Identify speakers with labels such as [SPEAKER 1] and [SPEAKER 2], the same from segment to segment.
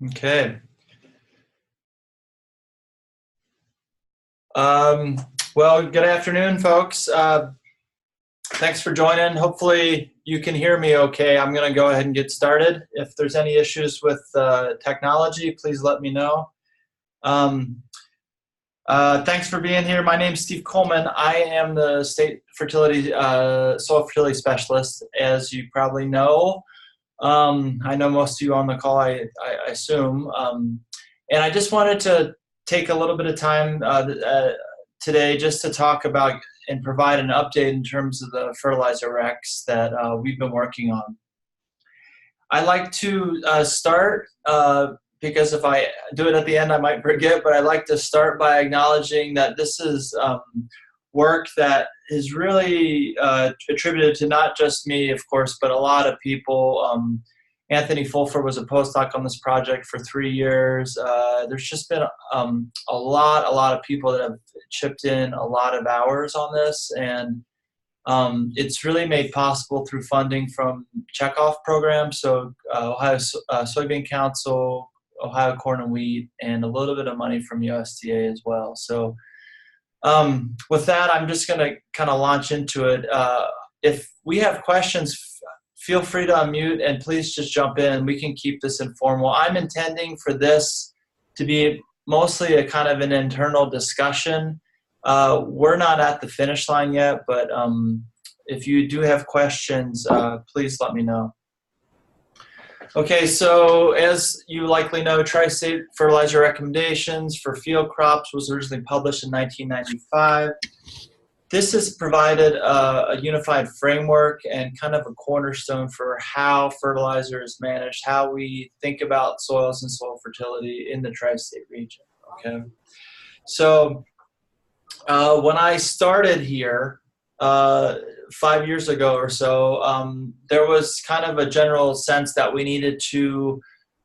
[SPEAKER 1] Okay. Well, good afternoon, folks. Thanks for joining. Hopefully you can hear me okay. I'm going to go ahead and get started. If there's any issues with technology, please let me know. Thanks for being here. My name is Steve Culman. I am the state fertility, soil fertility specialist, as you probably know. I know most of you on the call, I assume. And I just wanted to take a little bit of time today just to talk about and provide an update in terms of the fertilizer recs that we've been working on. I like to start, because if I do it at the end I might forget, but I like to start by acknowledging that this is work that is really attributed to not just me, of course, but a lot of people. Anthony Fulford was a postdoc on this project for 3 years. There's just been a lot of people that have chipped in a lot of hours on this, and it's really made possible through funding from checkoff programs, so Ohio Soybean Council, Ohio Corn and Wheat, and a little bit of money from USDA as well. So with that, I'm just going to kind of launch into it. If we have questions, feel free to unmute and please just jump in. We can keep this informal. I'm intending for this to be mostly a kind of an internal discussion. We're not at the finish line yet, but if you do have questions, please let me know. Okay, so as you likely know, Tri-State Fertilizer Recommendations for Field Crops was originally published in 1995. This has provided a unified framework and kind of a cornerstone for how fertilizer is managed, how we think about soils and soil fertility in the tri-state region, okay? So when I started here 5 years ago or so, there was kind of a general sense that we needed to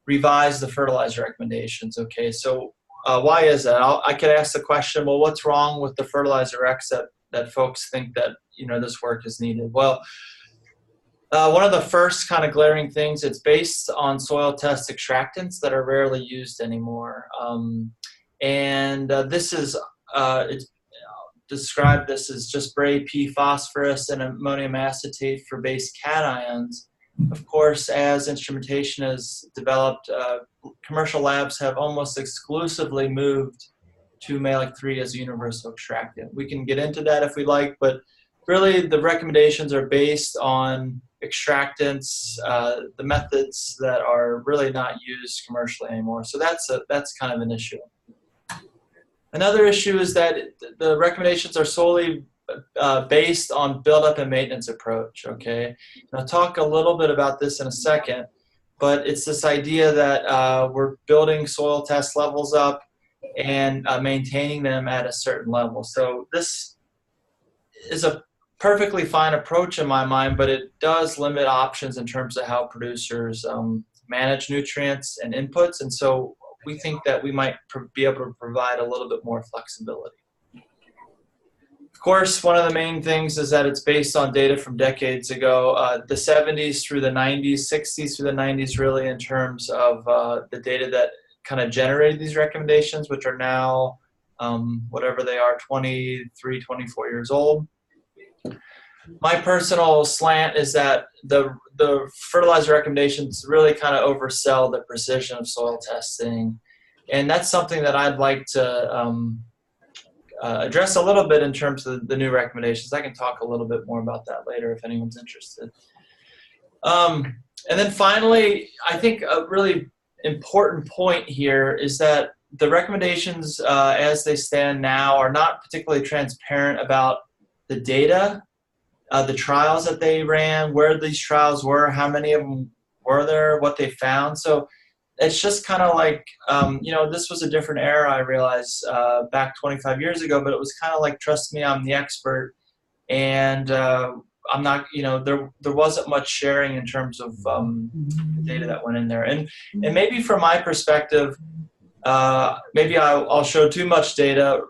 [SPEAKER 1] revise the fertilizer recommendations, okay? So why is that? I could ask the question, well, what's wrong with the fertilizer recs that folks think that, you know, this work is needed? Well, one of the first kind of glaring things, it's based on soil test extractants that are rarely used anymore. This is, it's described this as just spray P phosphorus and ammonium acetate for base cations. Of course, as instrumentation has developed, commercial labs have almost exclusively moved to Malic-3 as a universal extractant. We can get into that if we like, but really the recommendations are based on extractants, the methods that are really not used commercially anymore. So that's kind of an issue. Another issue is that the recommendations are solely based on buildup and maintenance approach, okay? And I'll talk a little bit about this in a second, but it's this idea that we're building soil test levels up and maintaining them at a certain level. So this is a perfectly fine approach in my mind, but it does limit options in terms of how producers manage nutrients and inputs. And so we think that we might be able to provide a little bit more flexibility. Of course, one of the main things is that it's based on data from decades ago, the 70s through the 90s, 60s through the 90s, really, in terms of the data that kind of generated these recommendations, which are now, whatever they are, 23, 24 years old. My personal slant is that the fertilizer recommendations really kind of oversell the precision of soil testing. And that's something that I'd like to address a little bit in terms of the new recommendations. I can talk a little bit more about that later if anyone's interested. And then finally, I think a really important point here is that the recommendations as they stand now are not particularly transparent about the data, the trials that they ran, where these trials were, how many of them were there, what they found. So it's just kind of like, you know, this was a different era, I realize, back 25 years ago, but it was kind of like, trust me, I'm the expert. And I'm not, you know, there wasn't much sharing in terms of the data that went in there. And maybe from my perspective, maybe I'll show too much data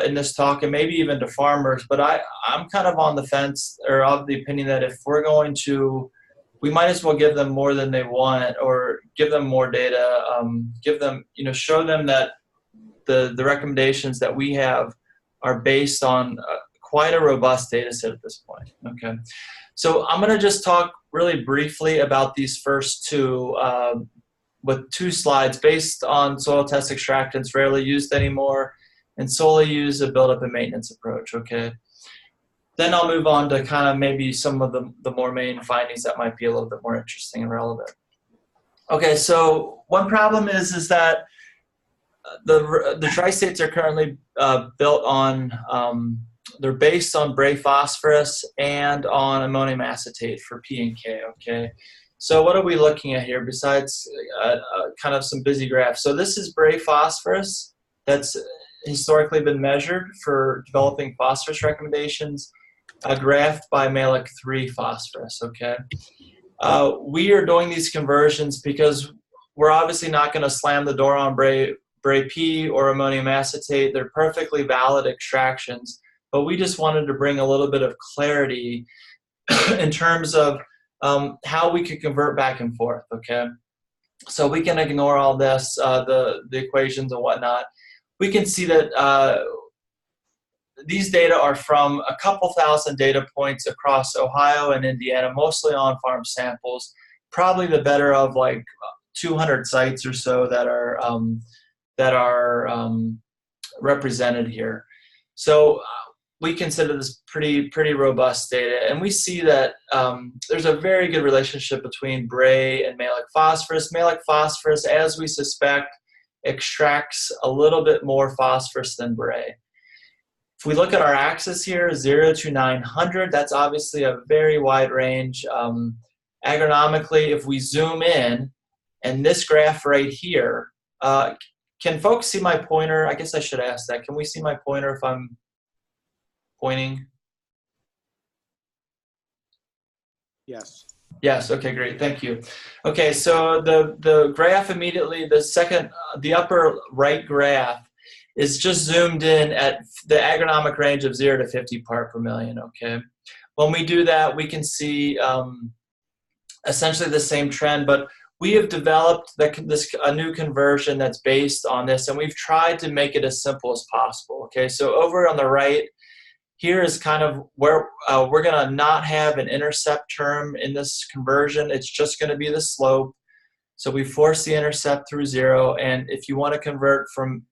[SPEAKER 1] in this talk, and maybe even to farmers, but I'm kind of on the fence, or of the opinion that if we're going to we might as well give them more than they want, or give them more data, give them, show them that the recommendations that we have are based on quite a robust data set at this point. Okay, so I'm going to just talk really briefly about these first two with 2 slides based on soil test extractants rarely used anymore, and solely use a buildup and maintenance approach. Okay, then I'll move on to kind of maybe some of the more main findings that might be a little bit more interesting and relevant. Okay, so one problem is that the tri-states are currently built on, they're based on Bray phosphorus and on ammonium acetate for P and K, okay? So what are we looking at here besides kind of some busy graphs? So this is Bray phosphorus that's historically been measured for developing phosphorus recommendations, graphed by Malic 3 phosphorus, okay? We are doing these conversions because we're obviously not going to slam the door on Bray P or ammonium acetate. They're perfectly valid extractions, but we just wanted to bring a little bit of clarity in terms of how we could convert back and forth, okay? So we can ignore all this, the equations and whatnot. We can see that these data are from a couple thousand data points across Ohio and Indiana, mostly on-farm samples, probably the better of like 200 sites or so that are represented here. So we consider this pretty robust data, and we see that there's a very good relationship between Bray and Malic phosphorus. Malic phosphorus, as we suspect, extracts a little bit more phosphorus than Bray. If we look at our axis here, 0 to 900, that's obviously a very wide range. Agronomically, if we zoom in, and this graph right here, can folks see my pointer? I guess I should ask that. Can we see my pointer if I'm pointing?
[SPEAKER 2] Yes.
[SPEAKER 1] Yes, okay, great, thank you. Okay, so the graph immediately, the upper right graph is just zoomed in at the agronomic range of 0 to 50 part per million, okay? When we do that, we can see essentially the same trend, but we have developed a new conversion that's based on this, and we've tried to make it as simple as possible, okay? So over on the right, here is kind of where we're gonna not have an intercept term in this conversion. It's just gonna be the slope. So we force the intercept through 0, and if you wanna convert from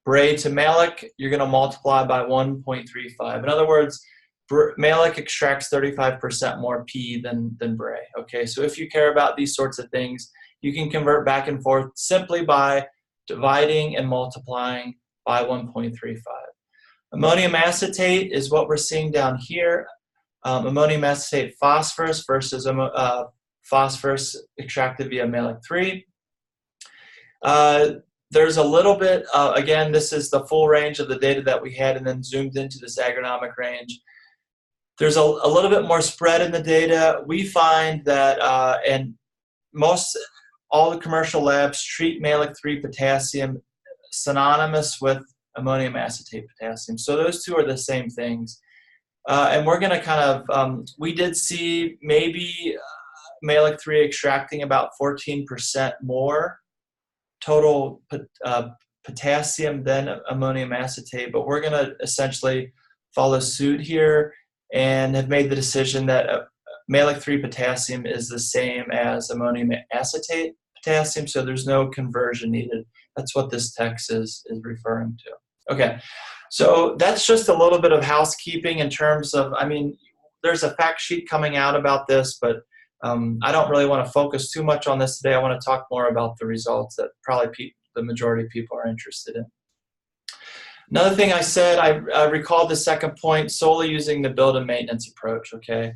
[SPEAKER 1] Bray to Malic, you're going to multiply by 1.35. In other words, Malic extracts 35% more P than Bray. Okay, so if you care about these sorts of things, you can convert back and forth simply by dividing and multiplying by 1.35. Ammonium acetate is what we're seeing down here. Ammonium acetate phosphorus versus phosphorus extracted via Malic 3. There's a little bit, again, this is the full range of the data that we had and then zoomed into this agronomic range. There's a little bit more spread in the data. We find that, and all the commercial labs treat Malic 3 potassium synonymous with ammonium acetate potassium. So those two are the same things. And we're going to kind of, we did see maybe Malic 3 extracting about 14% more total potassium than ammonium acetate, but we're going to essentially follow suit here and have made the decision that Malic 3 potassium is the same as ammonium acetate potassium, so there's no conversion needed. That's what this text is referring to. Okay, so that's just a little bit of housekeeping in terms of, I mean, there's a fact sheet coming out about this, but I don't really want to focus too much on this today. I want to talk more about the results that probably the majority of people are interested in. Another thing I said, I recalled the second point, solely using the build and maintenance approach, okay?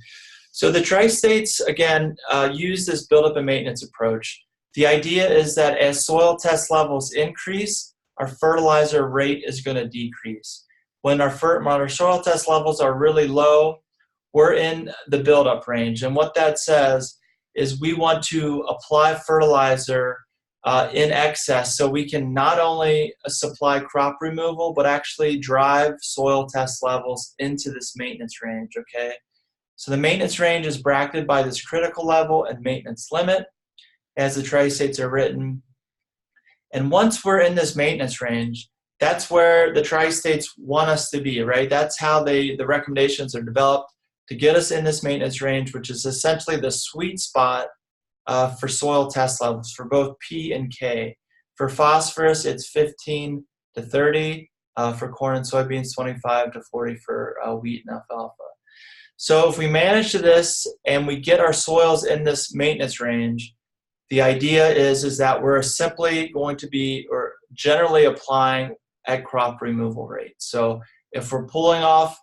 [SPEAKER 1] So the tri-states, again, use this build-up and maintenance approach. The idea is that as soil test levels increase, our fertilizer rate is going to decrease. When our soil test levels are really low, we're in the buildup range. And what that says is we want to apply fertilizer in excess so we can not only supply crop removal, but actually drive soil test levels into this maintenance range, okay? So the maintenance range is bracketed by this critical level and maintenance limit as the tri-states are written. And once we're in this maintenance range, that's where the tri-states want us to be, right? That's how the recommendations are developed to get us in this maintenance range, which is essentially the sweet spot for soil test levels for both P and K. For phosphorus, it's 15 to 30. For corn and soybeans, 25 to 40 for wheat and alfalfa. So if we manage to this and we get our soils in this maintenance range, the idea is that we're simply going to be or generally applying at crop removal rate. So if we're pulling off,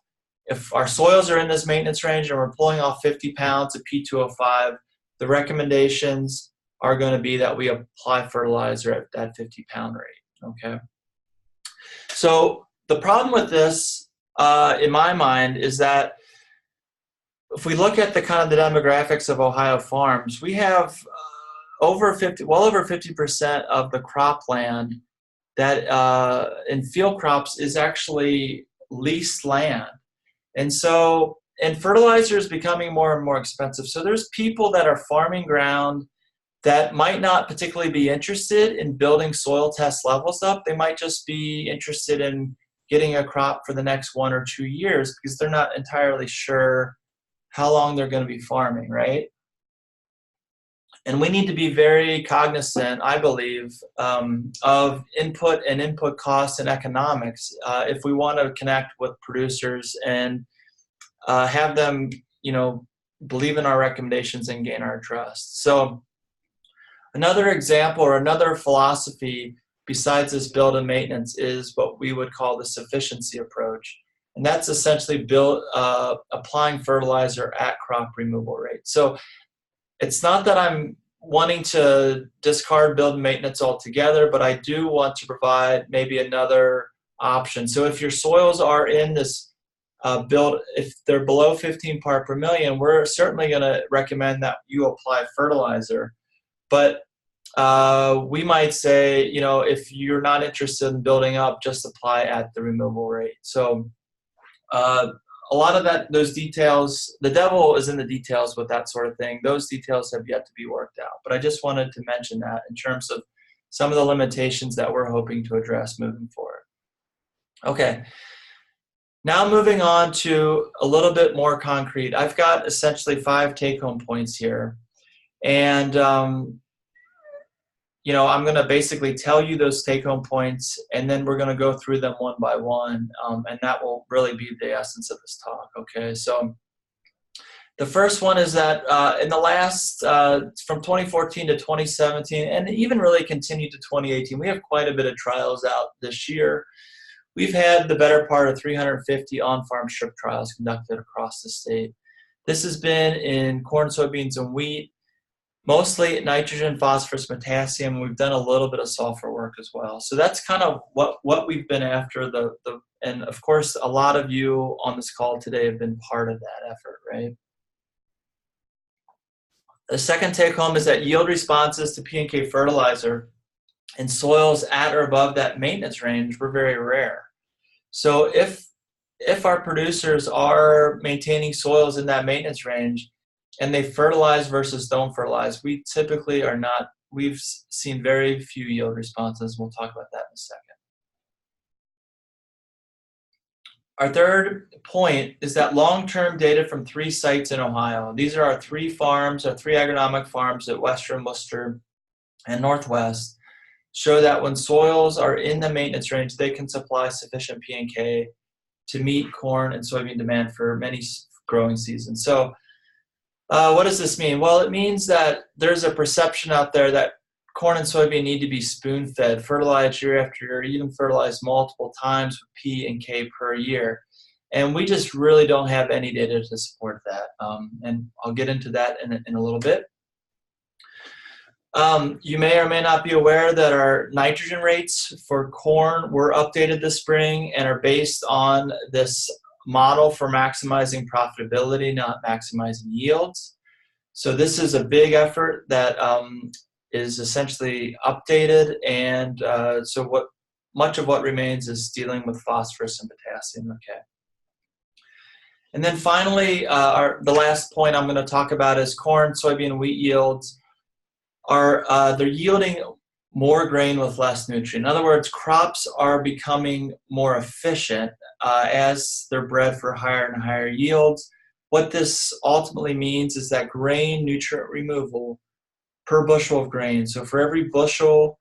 [SPEAKER 1] if our soils are in this maintenance range and we're pulling off 50 pounds of P2O5, the recommendations are going to be that we apply fertilizer at that 50-pound rate, okay? So the problem with this, in my mind, is that if we look at the kind of the demographics of Ohio farms, we have well over 50% of the cropland that in field crops is actually leased land. And so, and fertilizer is becoming more and more expensive. So there's people that are farming ground that might not particularly be interested in building soil test levels up. They might just be interested in getting a crop for the next 1 or 2 years because they're not entirely sure how long they're going to be farming, right? And we need to be very cognizant, I believe, of input and input costs and economics if we want to connect with producers and have them, believe in our recommendations and gain our trust. So another example or another philosophy besides this build and maintenance is what we would call the sufficiency approach. And that's essentially applying fertilizer at crop removal rate. So it's not that I'm wanting to discard build and maintenance altogether, but I do want to maybe another option. So if your soils are in this if they're below 15 part per million, we're certainly going to recommend that you apply fertilizer. But we might say, if you're not interested in building up, just apply at the removal rate. So a lot of those details, the devil is in the details with that sort of thing. Those details have yet to be worked out. But I just wanted to mention that in terms of some of the limitations that we're hoping to address moving forward. Okay. Now moving on to a little bit more concrete. I've got essentially 5 take-home points here. And I'm going to basically tell you those take-home points, and then we're going to go through them one by one, and that will really be the essence of this talk, okay? So the first one is that in the last, from 2014 to 2017, and even really continued to 2018, we have quite a bit of trials out this year. We've had the better part of 350 on-farm strip trials conducted across the state. This has been in corn, soybeans, and wheat, mostly nitrogen, phosphorus, potassium. We've done a little bit of sulfur work as well. So that's kind of what we've been after. And of course, a lot of you on this call today have been part of that effort, right? The second take home is that yield responses to P and K fertilizer in soils at or above that maintenance range were very rare. So if our producers are maintaining soils in that maintenance range, and they fertilize versus don't fertilize, we typically are not, we've seen very few yield responses. We'll talk about that in a second. Our third point is that long-term data from 3 sites in Ohio. These are our 3 farms, our 3 agronomic farms at Western, Worcester, and Northwest, show that when soils are in the maintenance range, they can supply sufficient P and K to meet corn and soybean demand for many growing seasons. So what does this mean? Well, it means that there's a perception out there that corn and soybean need to be spoon-fed, fertilized year after year, even fertilized multiple times with P and K per year. And we just really don't have any data to support that. And I'll get into that in a little bit. You may or may not be aware that our nitrogen rates for corn were updated this spring and are based on this model for maximizing profitability, not maximizing yields. So this is a big effort that is essentially updated, and so much of what remains is dealing with phosphorus and potassium. Okay. And then finally, the last point I'm going to talk about is corn, soybean, and wheat yields they're yielding more grain with less nutrient. In other words, crops are becoming more efficient as they're bred for higher and higher yields. What this ultimately means is that grain nutrient removal per bushel of grain. So for every bushel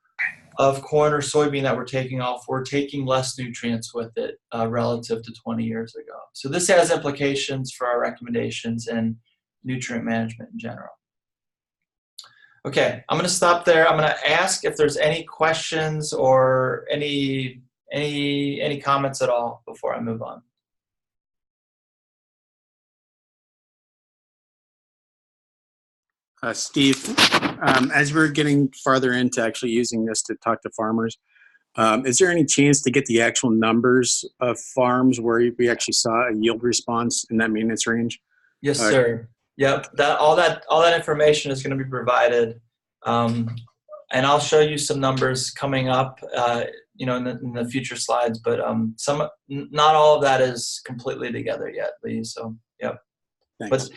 [SPEAKER 1] of corn or soybean that we're taking off, we're taking less nutrients with it relative to 20 years ago. So this has implications for our recommendations and nutrient management in general. Okay, I'm going to stop there. I'm going to ask if there's any questions or any comments at all before I move on.
[SPEAKER 2] Steve, as we're getting farther into actually using this to talk to farmers, is there any chance to get the actual numbers of farms where we actually saw a yield response in that maintenance range?
[SPEAKER 1] Yes, sir. Yep. All that information is going to be provided, and I'll show you some numbers coming up, in the future slides. But not all of that is completely together yet, Lee. So, yep.
[SPEAKER 2] Thanks.
[SPEAKER 1] But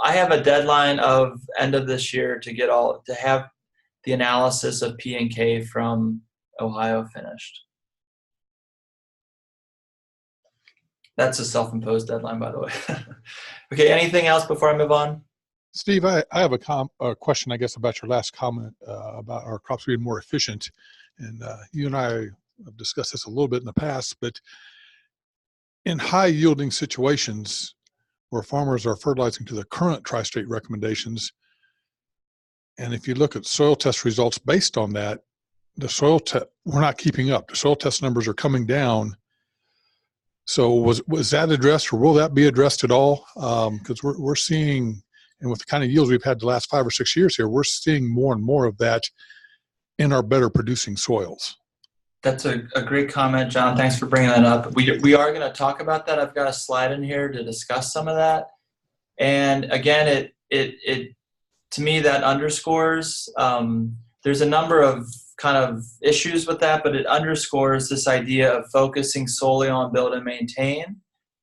[SPEAKER 1] I have a deadline of end of this year to have the analysis of P and K from Ohio finished. That's a self-imposed deadline, by the way. Okay, anything else before I move on?
[SPEAKER 3] Steve, I have a question, I guess, about your last comment about our crops being more efficient. And you and I have discussed this a little bit in the past, but in high yielding situations where farmers are fertilizing to the current tri-state recommendations, and if you look at soil test results based on that, we're not keeping up. The soil test numbers are coming down. So was that addressed, or will that be addressed at all? Because we're seeing, and with the kind of yields we've had the last 5 or 6 years here, we're seeing more and more of that in our better producing soils. That's
[SPEAKER 1] a great comment, John. Thanks for bringing that up. We are going to talk about that. I've got a slide in here to discuss some of that. And again, it to me, that underscores, there's a number of kind of issues with that, but it underscores this idea of focusing solely on build and maintain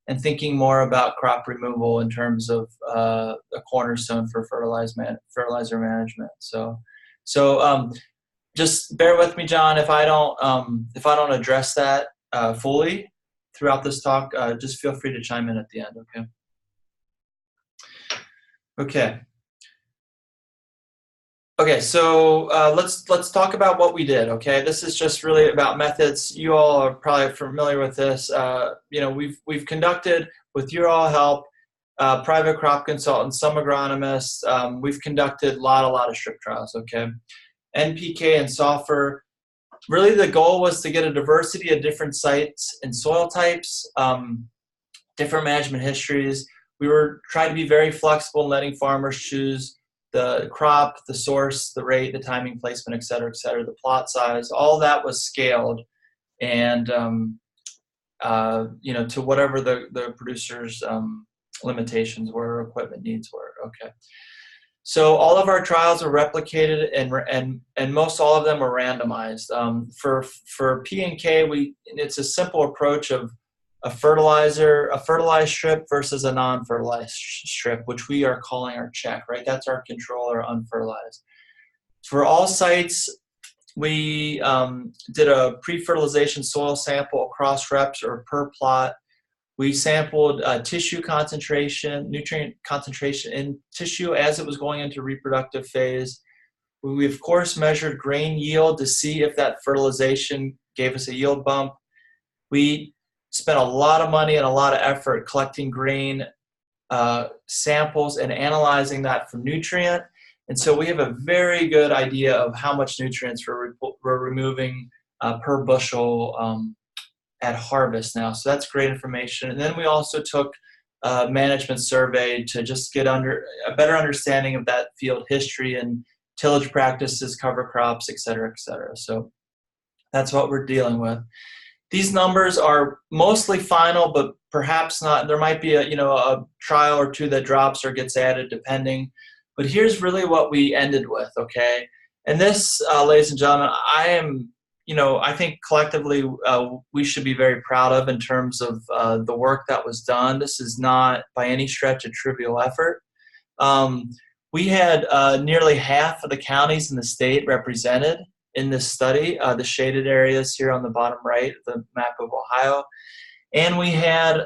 [SPEAKER 1] and thinking more about crop removal in terms of a cornerstone for fertilizer management. So just bear with me, John, if I don't address that fully throughout this talk. Just feel free to chime in at the end. Okay, so let's talk about what we did. Okay, this is just really about methods. You all are probably familiar with this. We've conducted, with your all help, private crop consultants, some agronomists. We've conducted a lot of strip trials. Okay, NPK and sulfur. Really, the goal was to get a diversity of different sites and soil types, different management histories. We were trying to be very flexible in letting farmers choose the crop, the source, the rate, the timing, placement, et cetera, the plot size. All that was scaled, and to whatever the producer's limitations were, or equipment needs were. Okay. So all of our trials are replicated, and most all of them are randomized. For P and K, it's a simple approach of a fertilized strip versus a non-fertilized strip, which we are calling our check, right? That's our control, or unfertilized. For all sites, we did a pre-fertilization soil sample across reps or per plot. We sampled tissue concentration, nutrient concentration in tissue as it was going into reproductive phase. We, of course, measured grain yield to see if that fertilization gave us a yield bump. We spent a lot of money and a lot of effort collecting grain samples and analyzing that for nutrient. And so we have a very good idea of how much nutrients we're removing per bushel at harvest now. So that's great information. And then we also took a management survey to just get a better understanding of that field history and tillage practices, cover crops, et cetera, et cetera. So that's what we're dealing with. These numbers are mostly final, but perhaps not. There might be a trial or two that drops or gets added depending. But here's really what we ended with, okay? And this, ladies and gentlemen, I am I think collectively we should be very proud of in terms of the work that was done. This is not by any stretch a trivial effort. We had nearly half of the counties in the state represented in this study, the shaded areas here on the bottom right, the map of Ohio. And we had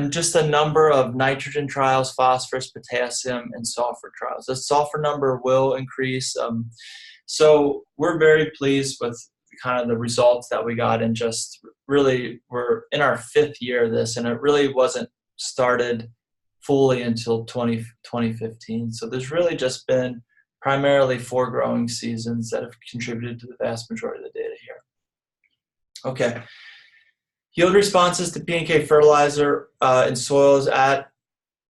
[SPEAKER 1] just a number of nitrogen trials, phosphorus, potassium, and sulfur trials. The sulfur number will increase. So we're very pleased with kind of the results that we got, and just really we're in our 5th year of this, and it really wasn't started fully until 2015. So there's really just been primarily 4 growing seasons that have contributed to the vast majority of the data here. Okay. Yield responses to P and K fertilizer in soils at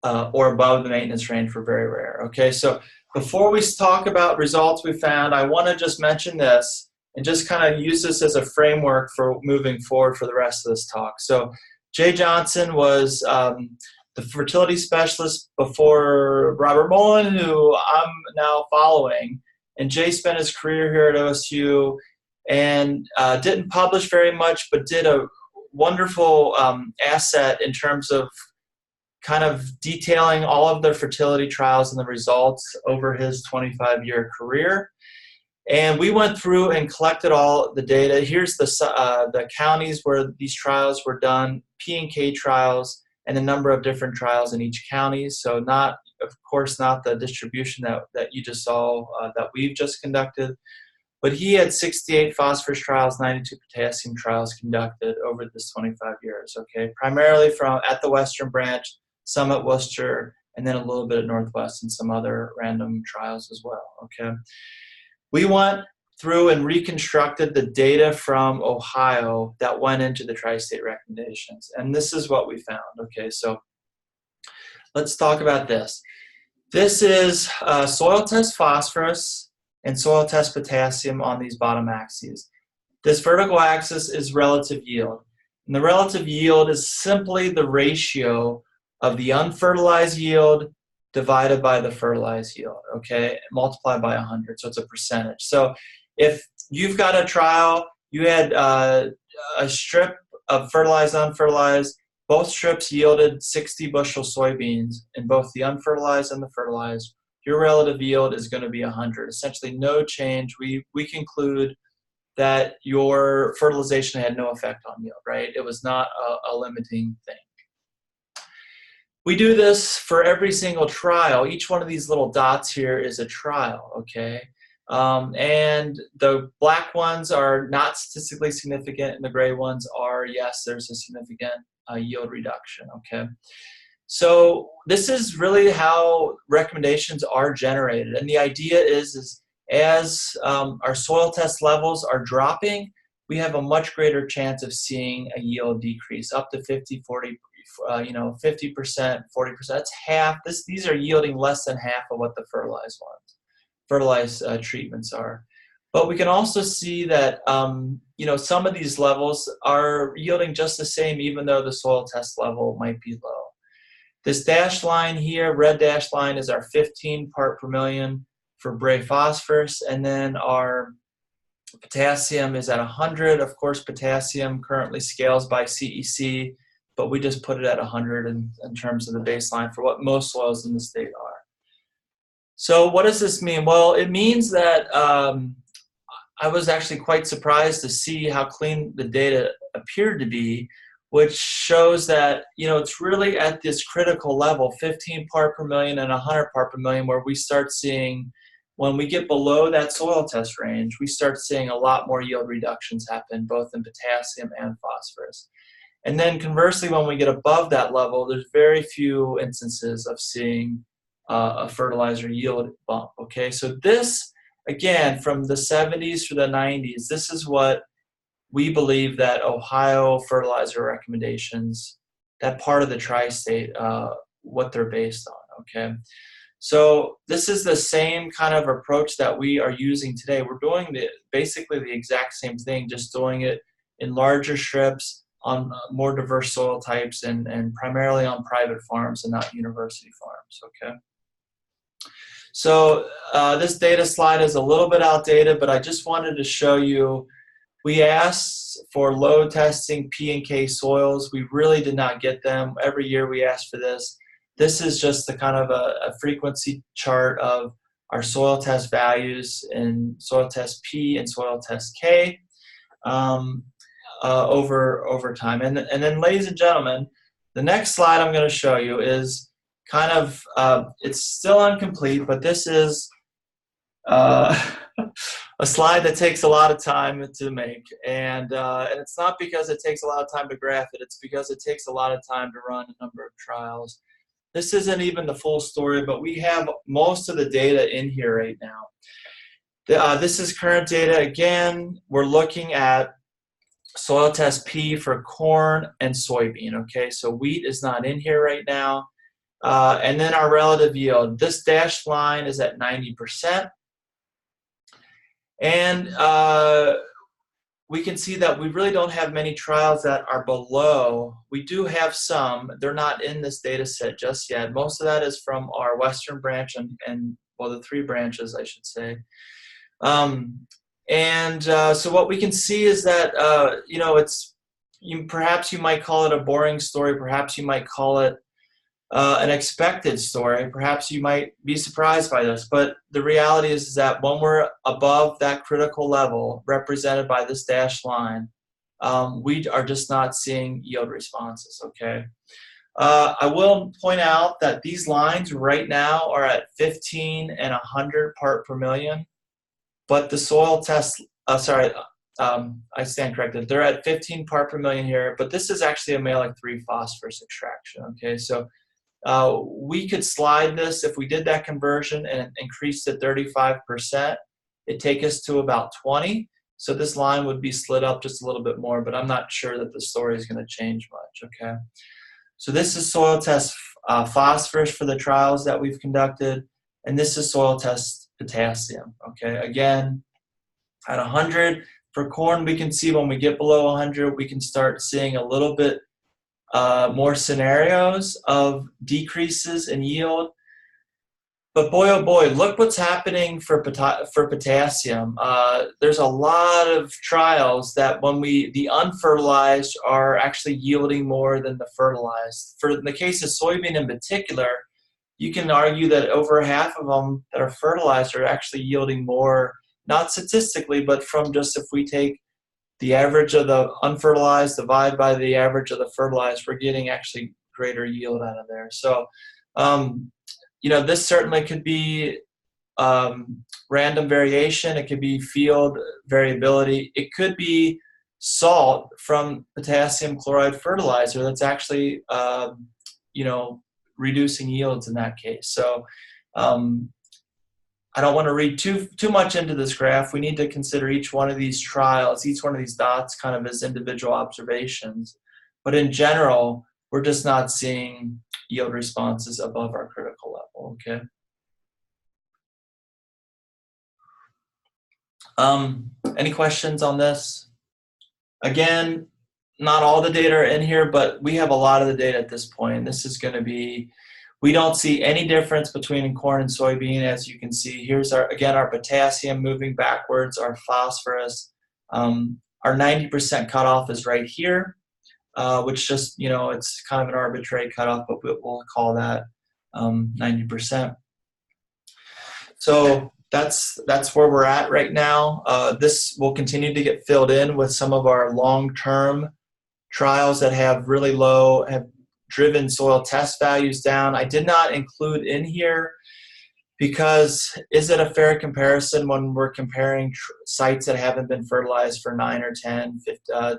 [SPEAKER 1] or above the maintenance range were very rare. Okay, so before we talk about results we found, I want to just mention this and just kind of use this as a framework for moving forward for the rest of this talk. So Jay Johnson was the fertility specialist before Robert Mullen, who I'm now following. And Jay spent his career here at OSU and didn't publish very much, but did a wonderful asset in terms of kind of detailing all of the fertility trials and the results over his 25-year career. And we went through and collected all the data. Here's the counties where these trials were done, P and K trials, and the number of different trials in each county. So not, of course, not the distribution that you just saw that we've just conducted, but he had 68 phosphorus trials, 92 potassium trials conducted over this 25 years, okay? Primarily from at the Western Branch, some at Worcester, and then a little bit at Northwest and some other random trials as well, okay? We went through and reconstructed the data from Ohio that went into the tri-state recommendations, and this is what we found, okay? So let's talk about this. This is soil test phosphorus and soil test potassium on these bottom axes. This vertical axis is relative yield. And the relative yield is simply the ratio of the unfertilized yield divided by the fertilized yield, okay, multiplied by 100, so it's a percentage. So if you've got a trial, you had a strip of fertilized, unfertilized, both strips yielded 60 bushel soybeans in both the unfertilized and the fertilized, your relative yield is going to be 100. Essentially no change. We conclude that your fertilization had no effect on yield, right? It was not a limiting thing. We do this for every single trial. Each one of these little dots here is a trial, okay? And the black ones are not statistically significant, and the gray ones are, yes, there's a significant yield reduction, okay? So this is really how recommendations are generated. And the idea is as our soil test levels are dropping, we have a much greater chance of seeing a yield decrease up to 50, 40, 50%, 40%. That's half. These are yielding less than half of what the fertilized treatments are. But we can also see that some of these levels are yielding just the same, even though the soil test level might be low. This dashed line here, red dashed line, is our 15 part per million for Bray phosphorus, and then our potassium is at 100. Of course, potassium currently scales by CEC, but we just put it at 100 in terms of the baseline for what most soils in the state are. So what does this mean? Well, it means that I was actually quite surprised to see how clean the data appeared to be, which shows that, it's really at this critical level, 15 part per million and 100 part per million, where we start seeing, when we get below that soil test range, we start seeing a lot more yield reductions happen, both in potassium and phosphorus. And then conversely, when we get above that level, there's very few instances of seeing a fertilizer yield bump, okay? So this, again, from the 70s to the 90s, this is what we believe that Ohio fertilizer recommendations, that part of the tri-state, what they're based on, okay? So this is the same kind of approach that we are using today. We're doing basically the exact same thing, just doing it in larger strips on more diverse soil types and primarily on private farms and not university farms, okay? So this data slide is a little bit outdated, but I just wanted to show you We asked for load testing P and K soils. We really did not get them. Every year we ask for this. This is just the kind of a frequency chart of our soil test values in soil test P and soil test K over time. And then, ladies and gentlemen, the next slide I'm going to show you is kind of, it's still incomplete, but this is a slide that takes a lot of time to make. And it's not because it takes a lot of time to graph it, it's because it takes a lot of time to run a number of trials. This isn't even the full story, but we have most of the data in here right now. This is current data. Again, we're looking at soil test P for corn and soybean, okay? So wheat is not in here right now. And then our relative yield. This dashed line is at 90%. And we can see that we really don't have many trials that are below. We do have some. They're not in this data set just yet. Most of that is from our western branch and well, the 3 branches, I should say. So what we can see is that, you know, perhaps you might call it a boring story. Perhaps you might call it an expected story. Perhaps you might be surprised by this, but the reality is that when we're above that critical level represented by this dashed line, we are just not seeing yield responses, okay? I will point out that these lines right now are at 15 and 100 part per million, but the soil test, I stand corrected. They're at 15 part per million here, but this is actually a malic 3 phosphorus extraction, okay? So we could slide this if we did that conversion and increase to 35%. It'd take us to about 20. So this line would be slid up just a little bit more, but I'm not sure that the story is going to change much, okay? So this is soil test phosphorus for the trials that we've conducted, and this is soil test potassium, okay? Again, at 100 for corn, we can see when we get below 100, we can start seeing a little bit more scenarios of decreases in yield. But boy, oh boy, look what's happening for potassium. There's a lot of trials that when the unfertilized are actually yielding more than the fertilized. In the case of soybean in particular, you can argue that over half of them that are fertilized are actually yielding more, not statistically, but from just if we take the average of the unfertilized divided by the average of the fertilized, we're getting actually greater yield out of there. So, you know, this certainly could be random variation. It could be field variability. It could be salt from potassium chloride fertilizer that's actually, you know, reducing yields in that case. So, I don't want to read too much into this graph. We need to consider each one of these trials, each one of these dots kind of as individual observations. But in general, we're just not seeing yield responses above our critical level, okay? Any questions on this? Again, not all the data are in here, but we have a lot of the data at this point. This is going to be, we don't see any difference between corn and soybean, as you can see. Here's our potassium moving backwards, our phosphorus. Our 90% cutoff is right here, which just, you know, it's kind of an arbitrary cutoff, but we'll call that 90%. So that's where we're at right now. This will continue to get filled in with some of our long-term trials that have really low, have driven soil test values down. I did not include in here because is it a fair comparison when we're comparing sites that haven't been fertilized for 9 or 10, 15,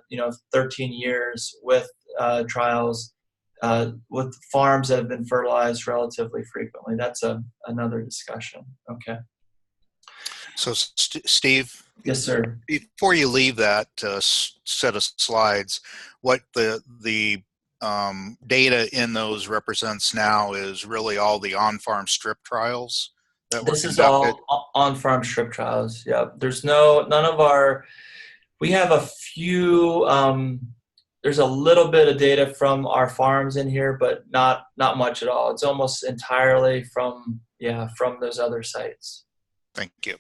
[SPEAKER 1] 13 years with trials with farms that have been fertilized relatively frequently? That's another discussion. Okay.
[SPEAKER 4] So, Steve?
[SPEAKER 1] Yes, sir.
[SPEAKER 4] Before you leave that set of slides, what the data in those represents now is really all the on-farm strip trials that were conducted? This is
[SPEAKER 1] all on-farm strip trials, yeah. There's none of our, we have a few, there's a little bit of data from our farms in here, but not much at all. It's almost entirely from those other sites.
[SPEAKER 4] Thank you.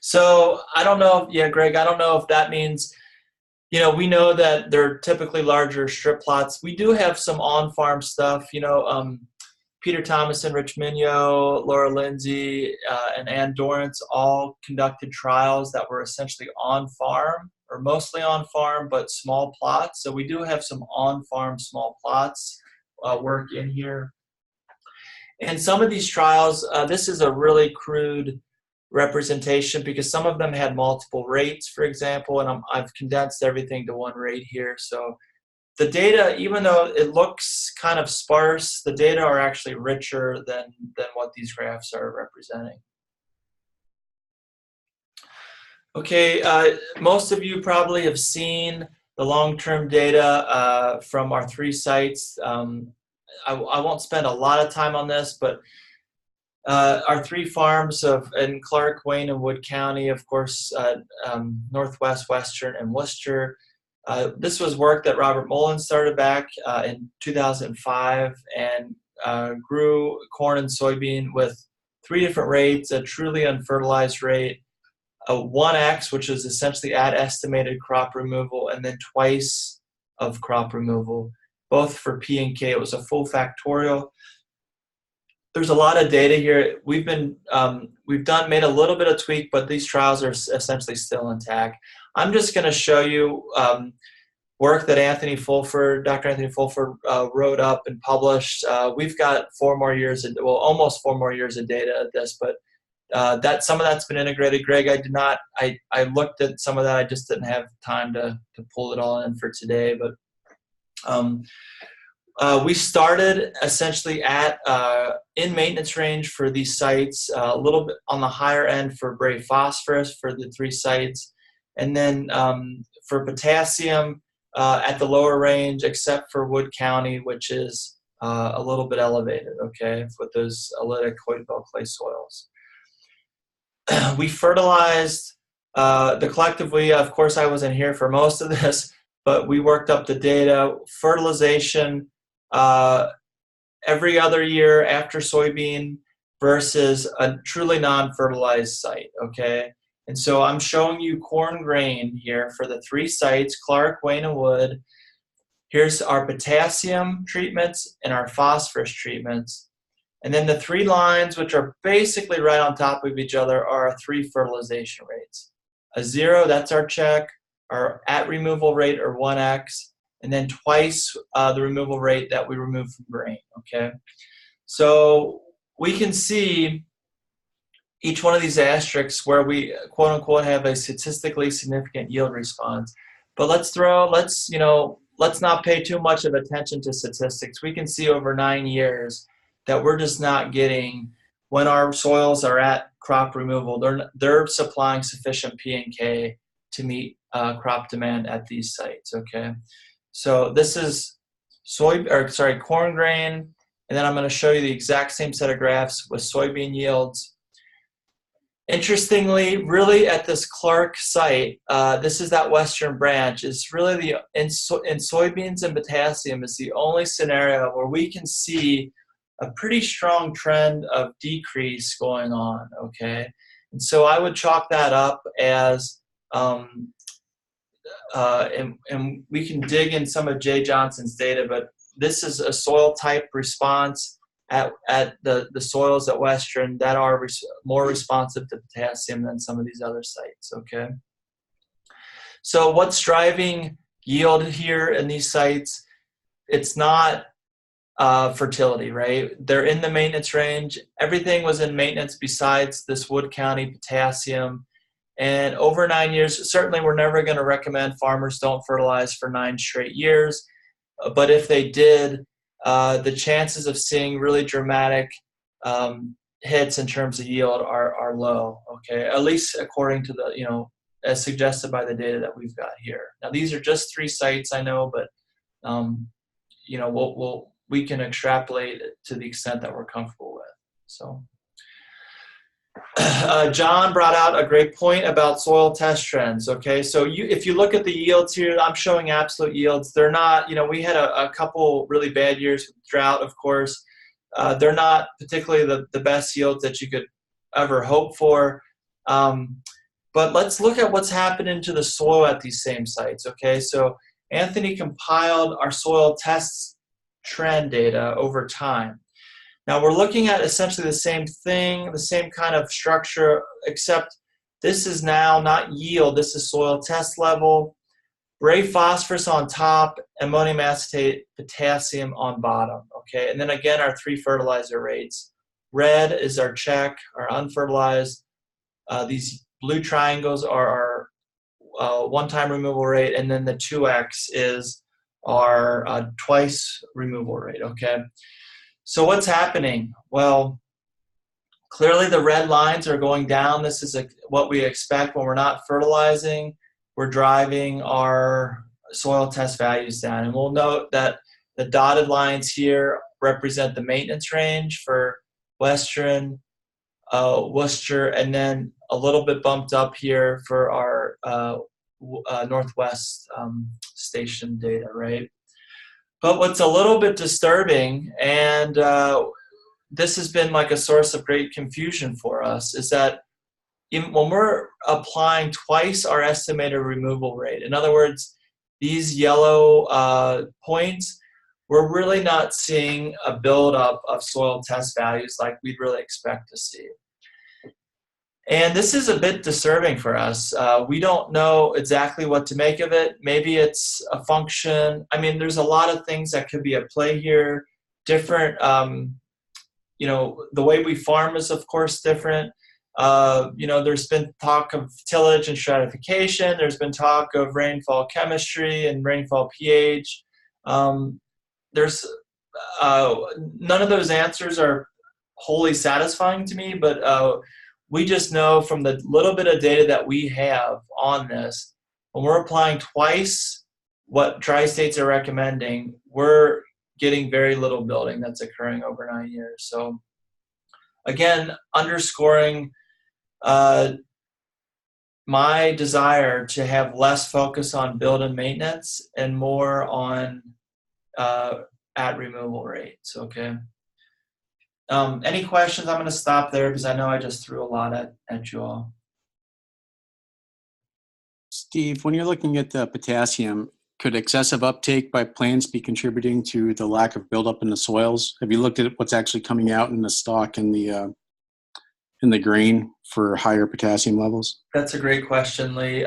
[SPEAKER 1] So I don't know. Yeah, Greg, I don't know if that means, we know that they're typically larger strip plots. We do have some on-farm stuff. Peter Thomas and Rich Minyo, Laura Lindsay, and Ann Dorrance all conducted trials that were essentially on-farm, or mostly on-farm, but small plots. So we do have some on-farm small plots work in here. And some of these trials, this is a really crude representation because some of them had multiple rates, for example, and I've condensed everything to one rate here. So the data, even though it looks kind of sparse, the data are actually richer than what these graphs are representing. Okay, most of you probably have seen the long-term data from our 3 sites. I won't spend a lot of time on this, but our 3 farms in Clark, Wayne, and Wood County, of course, Northwest, Western, and Worcester. This was work that Robert Mullen started back in 2005 and grew corn and soybean with 3 different rates: a truly unfertilized rate, a 1x, which is essentially at estimated crop removal, and then twice of crop removal, both for P and K. It was a full factorial. There's a lot of data here. We've made a little bit of tweak, but these trials are essentially still intact. I'm just going to show you work that Dr. Anthony Fulford wrote up and published. We've got 4 more years, almost 4 more years of data at this, but some of that's been integrated. Greg, I looked at some of that. I just didn't have time to pull it all in for today, but we started essentially in maintenance range for these sites, a little bit on the higher end for Bray phosphorus for the 3 sites, and then for potassium at the lower range, except for Wood County, which is a little bit elevated, okay, with those oolitic Hoyt-Bell clay soils. We fertilized collectively. Of course, I wasn't here for most of this, but we worked up the data. Fertilization every other year after soybean versus a truly non-fertilized site, okay? And so I'm showing you corn grain here for the 3 sites, Clark, Wayne, and Wood. Here's our potassium treatments and our phosphorus treatments. And then the 3 lines, which are basically right on top of each other, are our 3 fertilization rates. A 0, that's our check, our at removal rate, or 1x, and then twice the removal rate that we remove from grain, okay? So we can see each one of these asterisks where we, quote unquote, have a statistically significant yield response. But let's not pay too much of attention to statistics. We can see over 9 years that we're just not getting, when our soils are at crop removal, they're supplying sufficient P and K to meet crop demand at these sites, okay? So this is corn grain, and then I'm going to show you the exact same set of graphs with soybean yields. Interestingly, really at this Clark site, this is that western branch, is really in soybeans and potassium is the only scenario where we can see a pretty strong trend of decrease going on, okay? And so I would chalk that up as, and we can dig in some of Jay Johnson's data, but this is a soil type response at the soils at Western that are more responsive to potassium than some of these other sites, okay? So what's driving yield here in these sites? It's not fertility, right? They're in the maintenance range. Everything was in maintenance besides this Wood County potassium. And over 9 years, certainly we're never going to recommend farmers don't fertilize for 9 straight years. But if they did, the chances of seeing really dramatic hits in terms of yield are low, okay? At least according to the, as suggested by the data that we've got here. Now, these are just 3 sites, I know, but, we can extrapolate it to the extent that we're comfortable with, so. John brought out a great point about soil test trends, okay? So if you look at the yields here, I'm showing absolute yields. They're not, we had a couple really bad years with drought, of course. They're not particularly the best yields that you could ever hope for. But let's look at what's happening to the soil at these same sites, okay? So Anthony compiled our soil tests trend data over time. Now we're looking at essentially the same thing, the same kind of structure, except this is now not yield, this is soil test level. Ray phosphorus on top, ammonium acetate, potassium on bottom, okay? And then again, our 3 fertilizer rates. Red is our check, our unfertilized. These blue triangles are our one-time removal rate, and then the 2x is our twice removal rate, okay? So what's happening? Well, clearly the red lines are going down. This is what we expect when we're not fertilizing. We're driving our soil test values down. And we'll note that the dotted lines here represent the maintenance range for Western, Worcester, and then a little bit bumped up here for our Northwest station data, right? But what's a little bit disturbing, and this has been like a source of great confusion for us, is that when we're applying twice our estimated removal rate, in other words, these yellow points, we're really not seeing a buildup of soil test values like we'd really expect to see. And this is a bit disturbing for us. We don't know exactly what to make of it. Maybe it's a function. I mean, there's a lot of things that could be at play here. Different, you know, the way we farm is, of course, different. You know, there's been talk of tillage and stratification. There's been talk of rainfall chemistry and rainfall pH. There's none of those answers are wholly satisfying to me, but we just know from the little bit of data that we have on this, when we're applying twice what tri-states are recommending, we're getting very little building that's occurring over 9 years. So again, underscoring my desire to have less focus on build and maintenance and more on at removal rates, okay? Any questions? I'm going to stop there because I know I just threw a lot at you all.
[SPEAKER 2] Steve, when you're looking at the potassium, could excessive uptake by plants be contributing to the lack of buildup in the soils? Have you looked at what's actually coming out in the stalk and the grain for higher potassium levels?
[SPEAKER 1] That's a great question, Lee.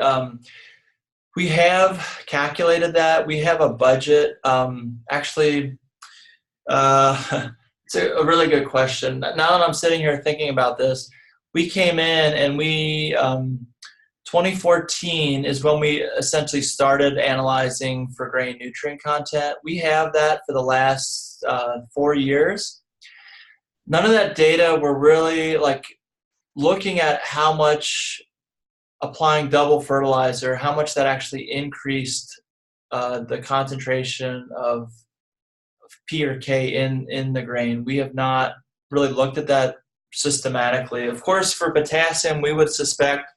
[SPEAKER 1] We have calculated that. We have a budget. Actually, it's a really good question. Now that I'm sitting here thinking about this, we came in and we 2014 is when we essentially started analyzing for grain nutrient content. We have that for the last 4 years. None of that data were really like looking at how much applying double fertilizer, how much that actually increased the concentration of P or K in the grain. We have not really looked at that systematically. Of course, for potassium, we would suspect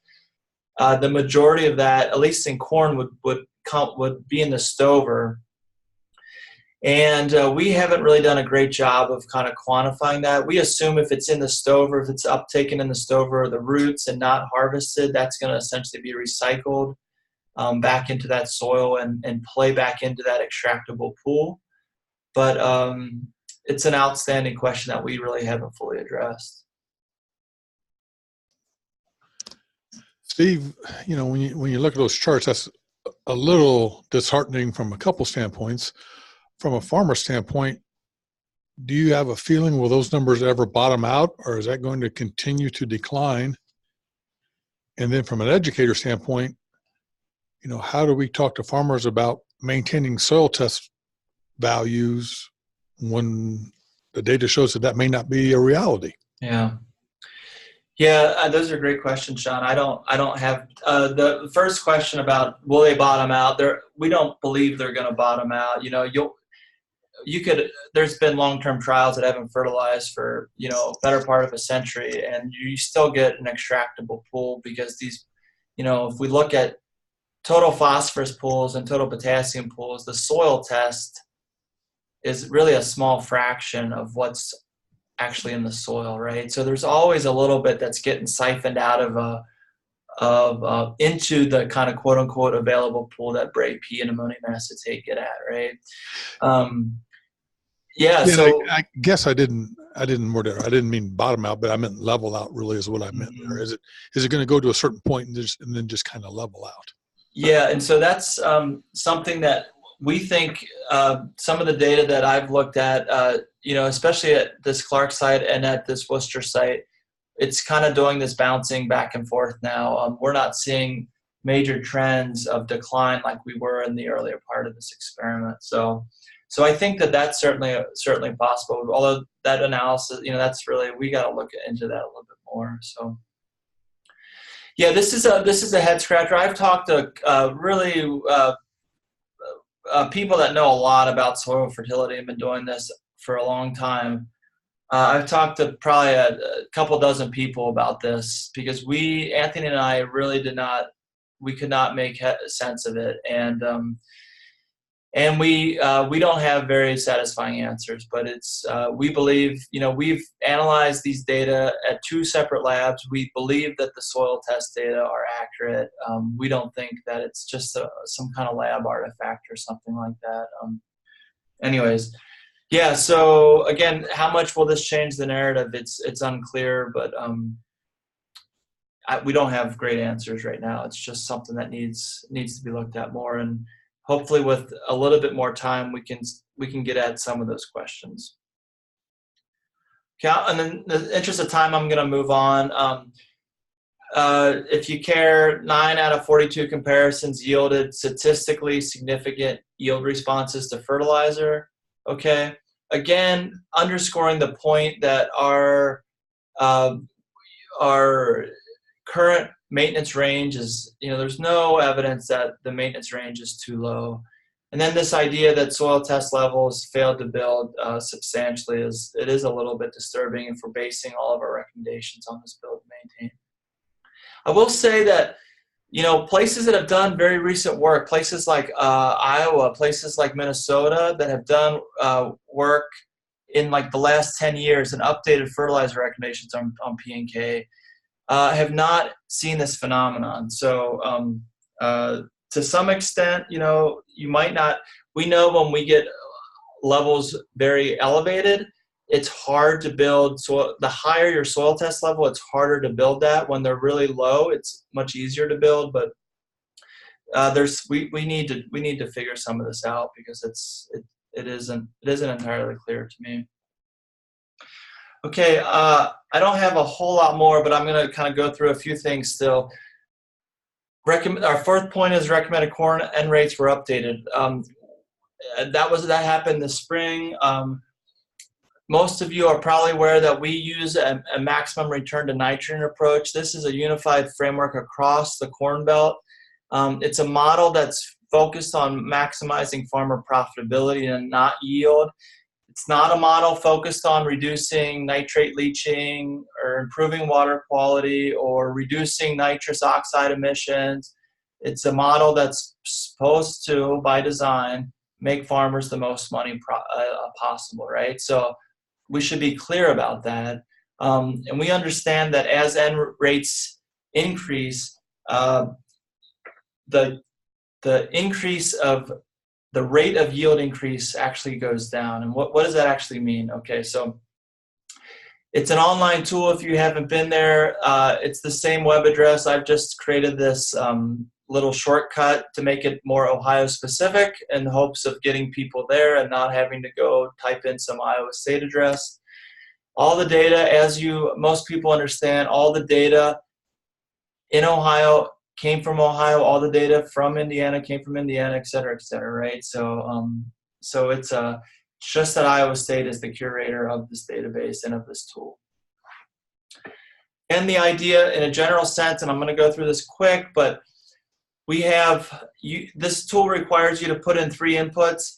[SPEAKER 1] the majority of that, at least in corn, would be in the stover. And we haven't really done a great job of kind of quantifying that. We assume if it's in the stover, if it's uptaken in the stover or the roots and not harvested, that's going to essentially be recycled back into that soil and play back into that extractable pool. But it's an outstanding question that we really haven't fully addressed.
[SPEAKER 3] Steve, you know, when you look at those charts, that's a little disheartening from a couple standpoints. From a farmer standpoint, do you have a feeling, will those numbers ever bottom out, or is that going to continue to decline? And then from an educator standpoint, you know, how do we talk to farmers about maintaining soil test values when the data shows that may not be a reality?
[SPEAKER 1] Yeah, those are great questions, Sean. I don't have the first question about will they bottom out. We don't believe they're going to bottom out. You know, there's been long-term trials that haven't fertilized for, you know, better part of a century, and you still get an extractable pool because these, you know, if we look at total phosphorus pools and total potassium pools, the soil test is really a small fraction of what's actually in the soil, right? So there's always a little bit that's getting siphoned out of into the kind of quote unquote available pool that Bray P and ammonium acetate get at, right? Yeah.
[SPEAKER 3] Yeah,
[SPEAKER 1] So
[SPEAKER 3] I guess I didn't mean bottom out, but I meant level out. Really, is what I meant there. Is it going to go to a certain point and then just kind of level out?
[SPEAKER 1] Yeah, and so that's something that we think some of the data that I've looked at, especially at this Clark site and at this Worcester site, it's kind of doing this bouncing back and forth now. We're not seeing major trends of decline like we were in the earlier part of this experiment. So I think that that's certainly possible. Although that analysis, that's really, we got to look into that a little bit more. So. Yeah, this is a head scratcher. I've talked to people that know a lot about soil fertility and been doing this for a long time. I've talked to probably a couple dozen people about this because Anthony and I really could not make sense of it, and we don't have very satisfying answers. But it's we believe, we've analyzed these data at 2 separate labs. We believe that the soil test data are accurate. We don't think that it's just some kind of lab artifact or something like that. Anyways, yeah. So again, how much will this change the narrative? It's unclear, but we don't have great answers right now. It's just something that needs to be looked at more, and hopefully with a little bit more time, we can get at some of those questions. Okay, and in the interest of time, I'm going to move on. If you care, 9 out of 42 comparisons yielded statistically significant yield responses to fertilizer. Okay, again, underscoring the point that our current maintenance range is, there's no evidence that the maintenance range is too low. And then this idea that soil test levels failed to build substantially is a little bit disturbing if we're basing all of our recommendations on this build maintain. I will say that, places that have done very recent work, places like Iowa, places like Minnesota that have done work in like the last 10 years and updated fertilizer recommendations on P and K, have not seen this phenomenon. So to some extent, you might not. We know when we get levels very elevated, it's hard to build. So the higher your soil test level, it's harder to build that. When they're really low, it's much easier to build. But we need to figure some of this out because it isn't entirely clear to me. Okay, I don't have a whole lot more, but I'm going to kind of go through a few things still. Our fourth point is recommended corn N rates were updated. That happened this spring. Most of you are probably aware that we use a maximum return to nitrogen approach. This is a unified framework across the Corn Belt. It's a model that's focused on maximizing farmer profitability and not yield. It's not a model focused on reducing nitrate leaching or improving water quality or reducing nitrous oxide emissions. It's a model that's supposed to, by design, make farmers the most money possible, right? So we should be clear about that. And we understand that as N rates increase, the increase of the rate of yield increase actually goes down. And what does that actually mean? Okay, so it's an online tool. If you haven't been there, it's the same web address. I've just created this little shortcut to make it more Ohio specific in the hopes of getting people there and not having to go type in some Iowa state address. All the data, as most people understand, all the data in Ohio came from Ohio, all the data from Indiana came from Indiana, et cetera, right? So it's just that Iowa State is the curator of this database and of this tool. And the idea in a general sense, and I'm going to go through this quick, but we have, this tool requires you to put in 3 inputs,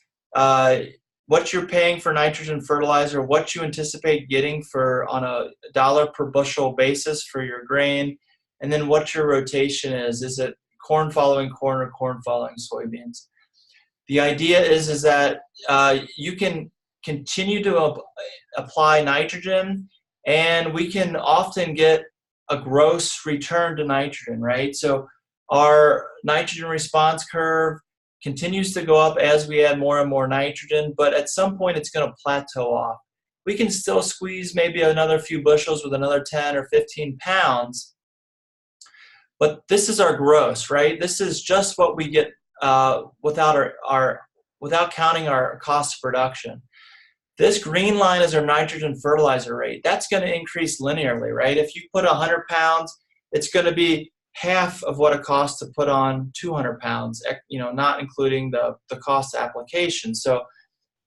[SPEAKER 1] what you're paying for nitrogen fertilizer, what you anticipate getting on a $1 per bushel basis for your grain, and then what your rotation is. Is it corn following corn or corn following soybeans? The idea is that you can continue to apply nitrogen, and we can often get a gross return to nitrogen, right? So our nitrogen response curve continues to go up as we add more and more nitrogen, but at some point it's going to plateau off. We can still squeeze maybe another few bushels with another 10 or 15 pounds, but this is our gross, right? This is just what we get without without counting our cost of production. This green line is our nitrogen fertilizer rate. That's going to increase linearly, right? If you put 100 pounds, it's going to be half of what it costs to put on 200 pounds, not including the cost of application. So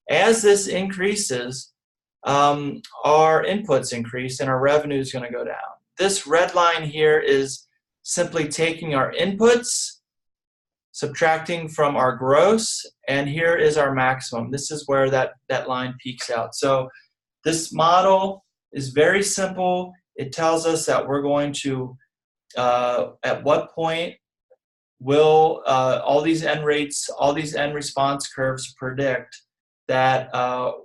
[SPEAKER 1] as this increases, our inputs increase and our revenue is going to go down. This red line here is simply taking our inputs, subtracting from our gross, and here is our maximum. This is where that line peaks out. So this model is very simple. It tells us that we're going to, at what point will all these end rates, all these end response curves predict that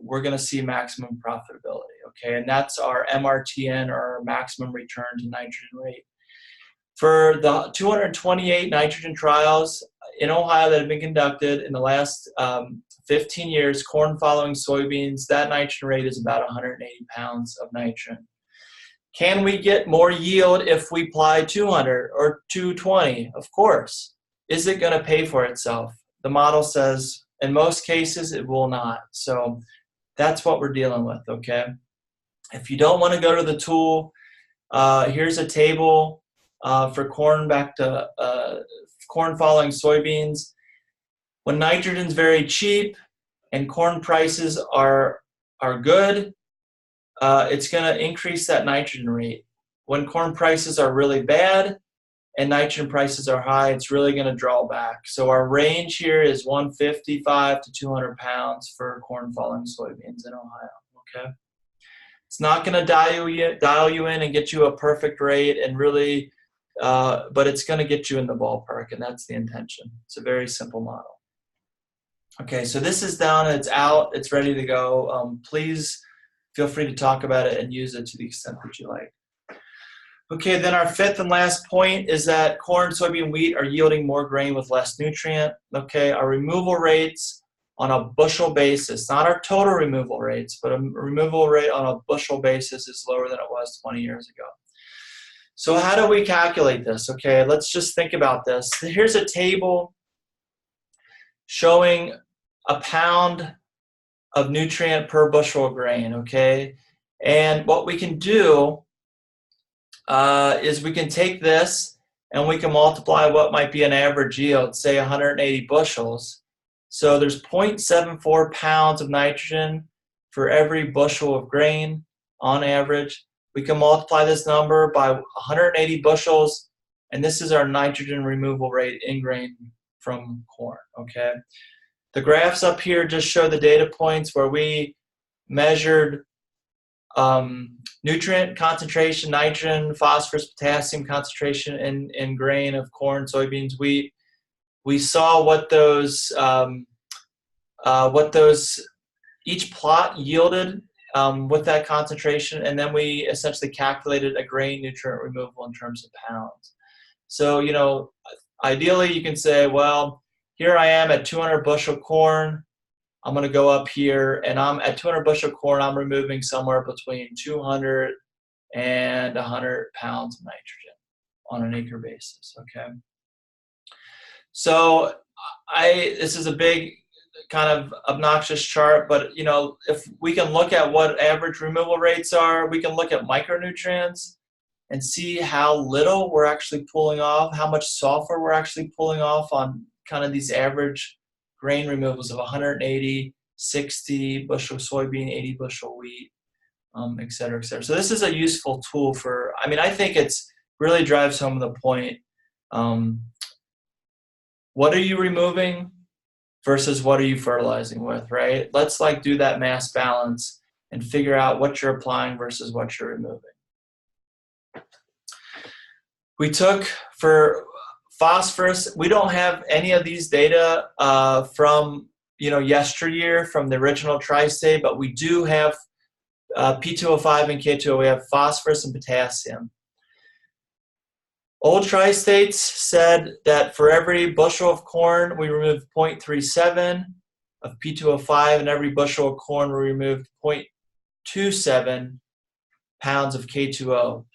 [SPEAKER 1] we're going to see maximum profitability, okay? And that's our MRTN, or our maximum return to nitrogen rate. For the 228 nitrogen trials in Ohio that have been conducted in the last 15 years, corn following soybeans, that nitrogen rate is about 180 pounds of nitrogen. Can we get more yield if we apply 200 or 220? Of course. Is it going to pay for itself? The model says in most cases it will not. So that's what we're dealing with, okay? If you don't want to go to the tool, here's a table for corn back to corn following soybeans. When nitrogen's very cheap and corn prices are good, it's going to increase that nitrogen rate. When corn prices are really bad and nitrogen prices are high, it's really going to draw back. So our range here is 155 to 200 pounds for corn following soybeans in Ohio, okay? It's not going to dial you in and get you a perfect rate and really, but it's going to get you in the ballpark, and that's the intention. It's a very simple model. Okay, so this is done, it's out, it's ready to go. Please feel free to talk about it and use it to the extent that you like. Okay, then our fifth and last point is that corn, soybean, wheat are yielding more grain with less nutrient. Okay, our removal rates on a bushel basis, not our total removal rates, but a removal rate on a bushel basis is lower than it was 20 years ago. So how do we calculate this? Okay, let's just think about this. Here's a table showing a pound of nutrient per bushel of grain, okay? And what we can do is we can take this and we can multiply what might be an average yield, say 180 bushels. So there's 0.74 pounds of nitrogen for every bushel of grain on average. We can multiply this number by 180 bushels, and this is our nitrogen removal rate in grain from corn, okay? The graphs up here just show the data points where we measured nutrient concentration, nitrogen, phosphorus, potassium concentration in grain of corn, soybeans, wheat. We saw what those each plot yielded with that concentration, and then we essentially calculated a grain nutrient removal in terms of pounds. So, you know, ideally you can say, well, here I am at 200 bushel corn. I'm going to go up here, and I'm at 200 bushel corn. I'm removing somewhere between 200 and 100 pounds of nitrogen on an acre basis. Okay. So this is a big kind of obnoxious chart, but you know, if we can look at what average removal rates are, we can look at micronutrients and see how little we're actually pulling off, how much sulfur we're actually pulling off on kind of these average grain removals of 180, 60 bushel soybean, 80 bushel wheat, et cetera, et cetera. So this is a useful tool for, I mean, I think it's really drives home the point. What are you removing versus what are you fertilizing with, right? Let's like do that mass balance and figure out what you're applying versus what you're removing. We took for phosphorus, we don't have any of these data from, you know, yesteryear from the original tri-state, but we do have P2O5 and K2O. We have phosphorus and potassium. Old tri-states said that for every bushel of corn, we removed 0.37 of P2O5, and every bushel of corn, we removed 0.27 pounds of K2O.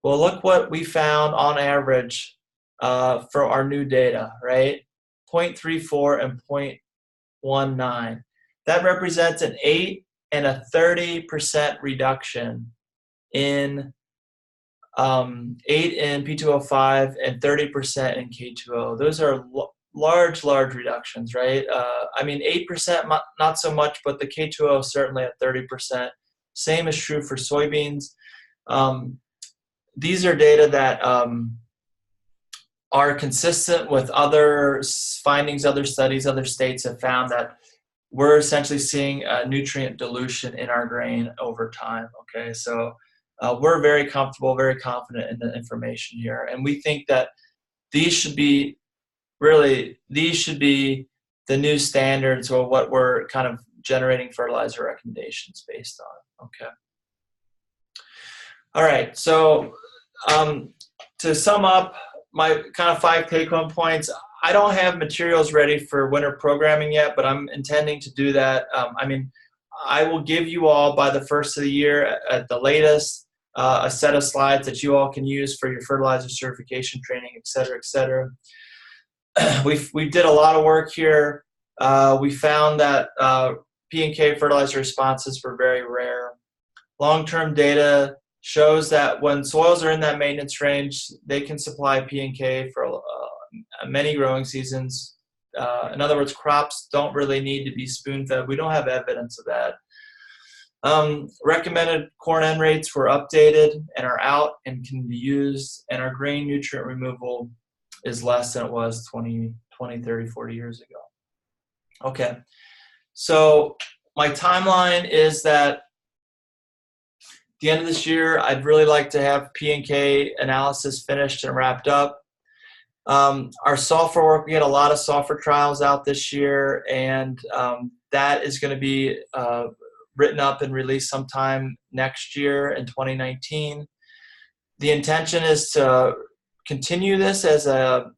[SPEAKER 1] Well, look what we found on average for our new data, right? 0.34 and 0.19. That represents an 8 and a 30% reduction in 8 in P2O5 and 30% in K2O. Those are large reductions, right? I mean, 8% not so much, but the K2O certainly at 30%. Same is true for soybeans. These are data that are consistent with other findings, other studies, other states have found that we're essentially seeing a nutrient dilution in our grain over time, okay? So we're very comfortable, very confident in the information here. And we think that these should be the new standards or what we're kind of generating fertilizer recommendations based on, okay? All right, so to sum up my kind of 5 take-home points, I don't have materials ready for winter programming yet, but I'm intending to do that. I mean, I will give you all by the first of the year at the latest a set of slides that you all can use for your fertilizer certification training, et cetera, et cetera. We did a lot of work here. We found that P&K fertilizer responses were very rare. Long-term data shows that when soils are in that maintenance range, they can supply P&K for many growing seasons. In other words, crops don't really need to be spoon-fed. We don't have evidence of that. Recommended corn N rates were updated and are out and can be used, and our grain nutrient removal is less than it was 20, 30, 40 years ago. Okay, so my timeline is that at the end of this year, I'd really like to have P&K analysis finished and wrapped up. Our sulfur work, we had a lot of sulfur trials out this year, and that is going to be written up and released sometime next year in 2019. The intention is to continue this as a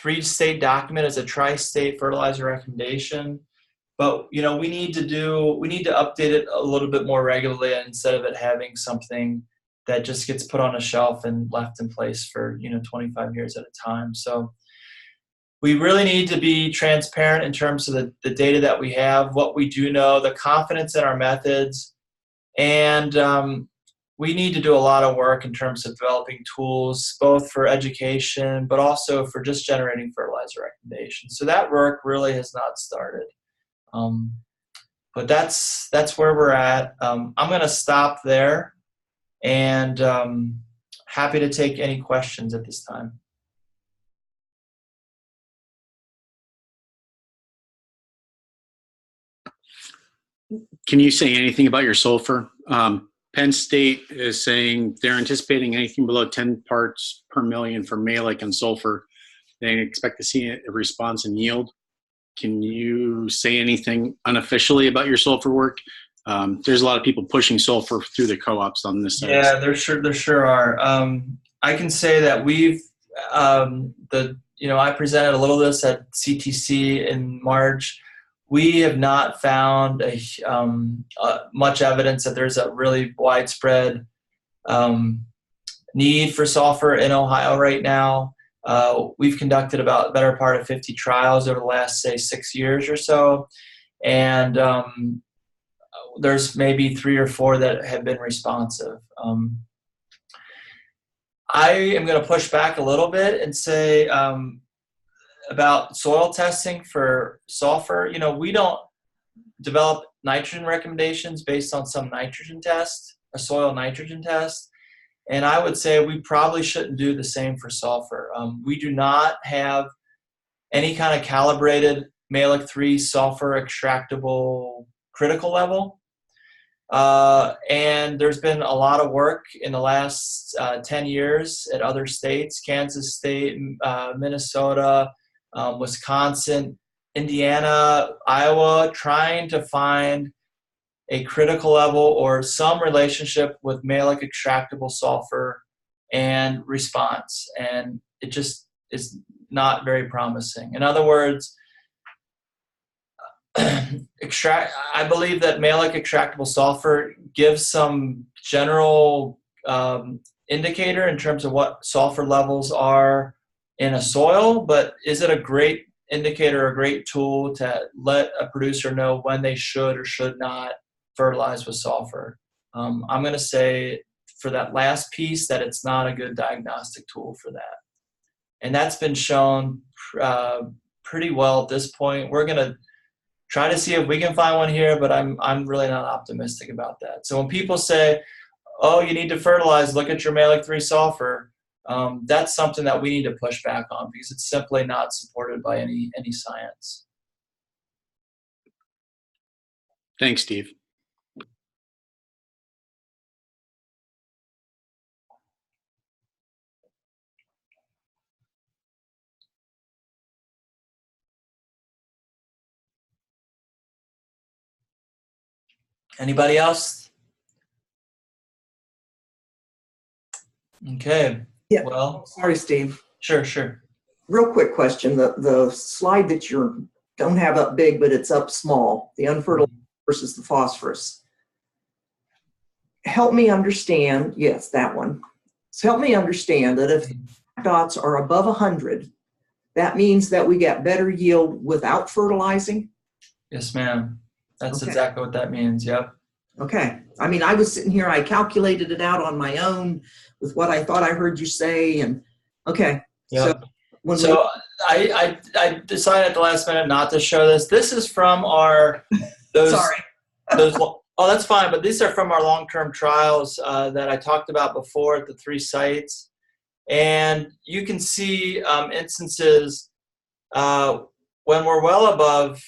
[SPEAKER 1] 3-state document, as a tri-state fertilizer recommendation. But we need to update it a little bit more regularly instead of it having something that just gets put on a shelf and left in place for 25 years at a time. So we really need to be transparent in terms of the data that we have, what we do know, the confidence in our methods, and we need to do a lot of work in terms of developing tools, both for education, but also for just generating fertilizer recommendations. So that work really has not started. But that's where we're at. I'm going to stop there, and happy to take any questions at this time.
[SPEAKER 2] Can you say anything about your sulfur? Penn State is saying they're anticipating anything below 10 parts per million for malic and sulfur. They expect to see a response in yield. Can you say anything unofficially about your sulfur work? There's a lot of people pushing sulfur through the co-ops on this side.
[SPEAKER 1] Yeah, there sure are. I can say that we've I presented a little of this at CTC in March. We have not found much evidence that there's a really widespread need for sulfur in Ohio right now. We've conducted about the better part of 50 trials over the last, say, 6 years or so, and there's maybe 3 or 4 that have been responsive. I am going to push back a little bit and say about soil testing for sulfur. We don't develop nitrogen recommendations based on some nitrogen test, a soil nitrogen test. And I would say we probably shouldn't do the same for sulfur. We do not have any kind of calibrated Malic 3 sulfur extractable critical level. And there's been a lot of work in the last 10 years at other states, Kansas State, Minnesota, Wisconsin, Indiana, Iowa, trying to find a critical level or some relationship with malic extractable sulfur and response, and it just is not very promising. In other words, I believe that maleic extractable sulfur gives some general indicator in terms of what sulfur levels are in a soil, but is it a great indicator, a great tool to let a producer know when they should or should not fertilize with sulfur? I'm going to say for that last piece that it's not a good diagnostic tool for that. And that's been shown pretty well at this point. We're going to try to see if we can find one here, but I'm really not optimistic about that. So when people say, oh, you need to fertilize, look at your maleic 3 sulfur, that's something that we need to push back on because it's simply not supported by any science.
[SPEAKER 2] Thanks, Steve.
[SPEAKER 1] Anybody else? Okay.
[SPEAKER 5] Yeah.
[SPEAKER 1] Well,
[SPEAKER 5] Sorry, Steve.
[SPEAKER 1] sure.
[SPEAKER 5] Real quick question. The slide that you don't have up big, but it's up small, the unfertilized versus the phosphorus. Help me understand, yes, that one. So help me understand that if dots are above 100, that means that we get better yield without fertilizing?
[SPEAKER 1] Yes, ma'am. That's
[SPEAKER 5] Okay.
[SPEAKER 1] exactly what that means. Yep.
[SPEAKER 5] Okay. I mean, I was sitting here, I calculated it out on my own with what I thought I heard you say, and okay.
[SPEAKER 1] Yep.
[SPEAKER 5] So
[SPEAKER 1] I decided at the last minute not to show this. This is from our
[SPEAKER 5] sorry.
[SPEAKER 1] Oh, that's fine. But these are from our long-term trials that I talked about before at the 3 sites, and you can see instances when we're well above,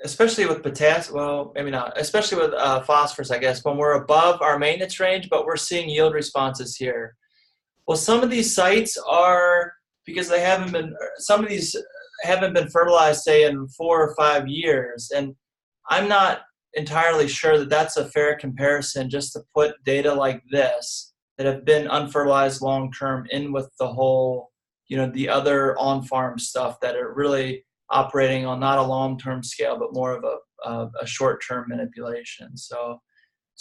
[SPEAKER 1] especially with potassium. Well, maybe not. Especially with phosphorus, I guess. When we're above our maintenance range, but we're seeing yield responses here. Well, some of these sites are, because they haven't been, some of these haven't been fertilized, say, in 4 or 5 years. And I'm not entirely sure that that's a fair comparison just to put data like this that have been unfertilized long-term in with the whole, the other on-farm stuff that are really operating on not a long-term scale, but more of a short-term manipulation. So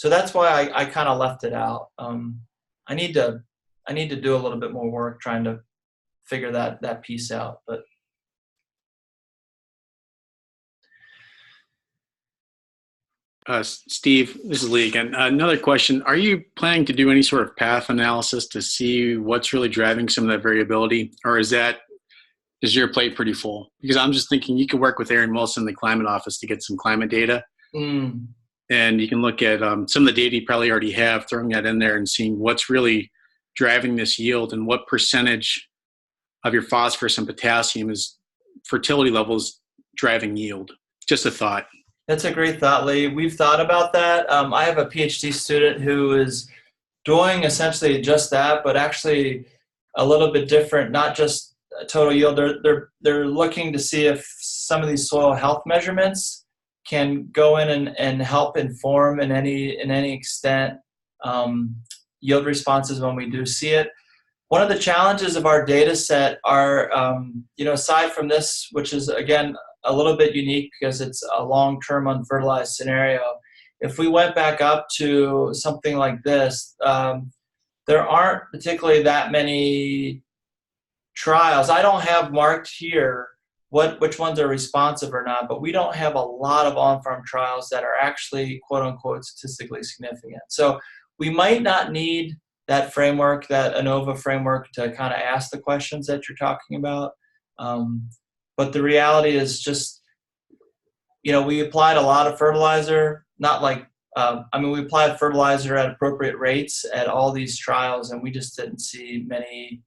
[SPEAKER 1] that's why I kind of left it out. I need to do a little bit more work trying to figure that piece out. But
[SPEAKER 2] Steve, this is Lee again. Another question. Are you planning to do any sort of path analysis to see what's really driving some of that variability? Or is your plate pretty full? Because I'm just thinking you could work with Aaron Wilson in the climate office to get some climate data. And you can look at some of the data you probably already have, throwing that in there and seeing what's really driving this yield and what percentage of your phosphorus and potassium is fertility levels driving yield. Just a thought.
[SPEAKER 1] That's a great thought, Lee. We've thought about that. I have a PhD student who is doing essentially just that, but actually a little bit different, not just total yield. They're looking to see if some of these soil health measurements can go in and help inform in any extent yield responses when we do see it. One of the challenges of our data set are, aside from this, which is, again, a little bit unique because it's a long-term unfertilized scenario, if we went back up to something like this, there aren't particularly that many trials. I don't have marked here which ones are responsive or not, but we don't have a lot of on-farm trials that are actually, quote-unquote, statistically significant. So we might not need that framework, that ANOVA framework, to kind of ask the questions that you're talking about. But the reality is just, we applied a lot of fertilizer, not like, we applied fertilizer at appropriate rates at all these trials, and we just didn't see many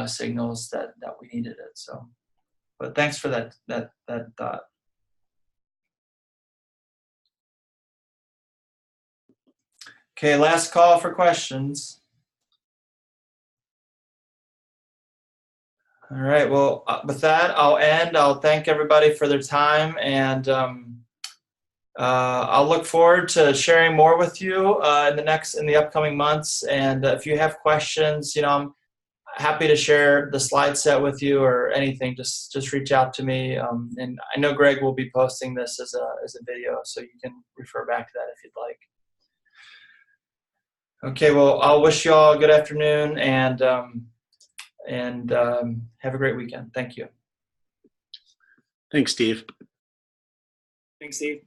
[SPEAKER 1] signals that we needed it. So, but thanks for that thought. Okay, last call for questions. All right, well, with that, I'll end. I'll thank everybody for their time, and I'll look forward to sharing more with you in the upcoming months. And if you have questions, I'm happy to share the slide set with you or anything. Just reach out to me. And I know Greg will be posting this as a video, so you can refer back to that if you'd like. Okay, well, I'll wish you all a good afternoon and have a great weekend. Thank you.
[SPEAKER 2] Thanks, Steve.
[SPEAKER 1] Thanks, Steve.